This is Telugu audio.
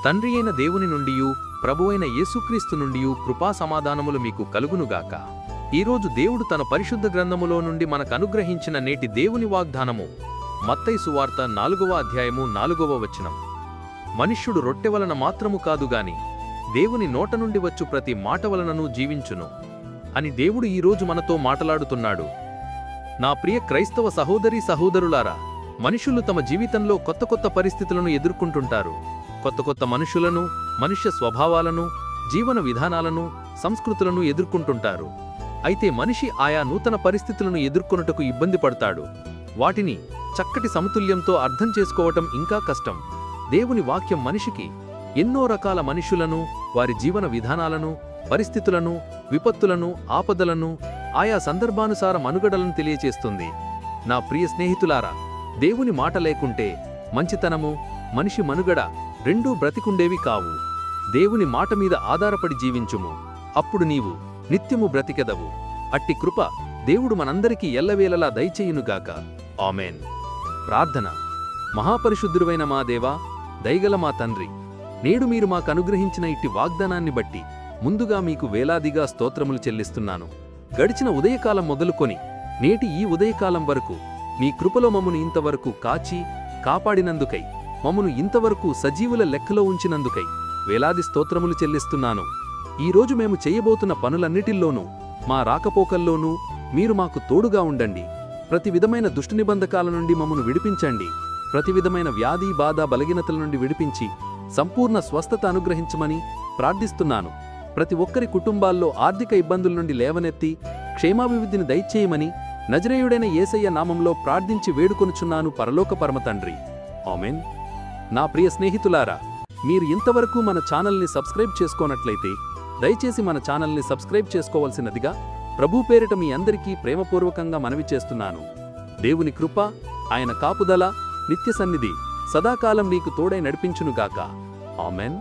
తండ్రి అయిన దేవుని నుండియు ప్రభువైన యేసుక్రీస్తు నుండియు కృపా సమాధానములు మీకు కలుగునుగాక. ఈరోజు దేవుడు తన పరిశుద్ధ గ్రంథములో నుండి మనకనుగ్రహించిన నేటి దేవుని వాగ్దానము మత్తయి సువార్త 4వ అధ్యాయము 4వ వచనం. మనుష్యుడు రొట్టె వలన మాత్రము కాదుగాని దేవుని నోట నుండి వచ్చు ప్రతి మాట వలనను జీవించును అని దేవుడు ఈరోజు మనతో మాట్లాడుతున్నాడు. నా ప్రియ క్రైస్తవ సహోదరీ సహోదరులారా, మనుషులు తమ జీవితంలో కొత్త కొత్త పరిస్థితులను ఎదుర్కొంటుంటారు. కొత్త కొత్త మనుషులను, మనుష్య స్వభావాలను, జీవన విధానాలను, సంస్కృతులను ఎదుర్కొంటుంటారు. అయితే మనిషి ఆయా నూతన పరిస్థితులను ఎదుర్కొనుటకు ఇబ్బంది పడతాడు. వాటిని చక్కటి సమతుల్యంతో అర్థం చేసుకోవటం ఇంకా కష్టం. దేవుని వాక్యం మనిషికి ఎన్నో రకాల మనుషులను, వారి జీవన విధానాలను, పరిస్థితులను, విపత్తులను, ఆపదలను, ఆయా సందర్భానుసార మనుగడలను తెలియచేస్తుంది. నా ప్రియ స్నేహితులారా, దేవుని మాట లేకుంటే మంచితనము, మనిషి మనుగడ రెండూ బ్రతికుండేవి కావు. దేవుని మాట మీద ఆధారపడి జీవించుము, అప్పుడు నీవు నిత్యము బ్రతికెదవు. అట్టి కృప దేవుడు మనందరికీ ఎల్లవేళలా దయచేయునుగాక. ఆమెన్. ప్రార్థన. మహాపరిశుద్ధుడైన మా దేవా, దయగల మా తండ్రి, నేడు మీరు మాకనుగ్రహించిన ఇట్టి వాగ్దానాన్ని బట్టి ముందుగా మీకు వేలాదిగా స్తోత్రములు చెల్లిస్తున్నాను. గడిచిన ఉదయకాలం మొదలుకొని నేటి ఈ ఉదయకాలం వరకు నీ కృపలో మమ్మను ఇంతవరకు కాచి కాపాడినందుకై, మమ్మను ఇంతవరకు సజీవుల లెక్కలో ఉంచినందుకై వేలాది స్తోత్రములు చెల్లిస్తున్నాను. ఈరోజు మేము చేయబోతున్న పనులన్నిటిల్లోనూ, మా రాకపోకల్లోనూ మీరు మాకు తోడుగా ఉండండి. ప్రతి విధమైన దుష్టునిబంధకాల నుండి మమ్మను విడిపించండి. ప్రతి విధమైన వ్యాధి, బాధ, బలహీనతల నుండి విడిపించి సంపూర్ణ స్వస్థత అనుగ్రహించమని ప్రార్థిస్తున్నాను. ప్రతి ఒక్కరి కుటుంబాల్లో ఆర్థిక ఇబ్బందుల నుండి లేవనెత్తి క్షేమాభివృద్ధిని దయచేయమని నజరేయుడైన యేసయ్య నామంలో ప్రార్థించి వేడుకొనుచున్నాను పరలోక పరమతండ్రి. ఆమెన్. నా ప్రియ స్నేహితులారా, మీరు ఇంతవరకు మన ఛానల్ని సబ్స్క్రైబ్ చేసుకోనట్లయితే దయచేసి మన ఛానల్ని సబ్స్క్రైబ్ చేసుకోవలసినదిగా ప్రభు పేరిట మీ అందరికీ ప్రేమపూర్వకంగా మనవి చేస్తున్నాను. దేవుని కృప, ఆయన కాపుదల, నిత్య సన్నిధి సదాకాలం నీకు తోడై నడిపించునుగాక. ఆమెన్.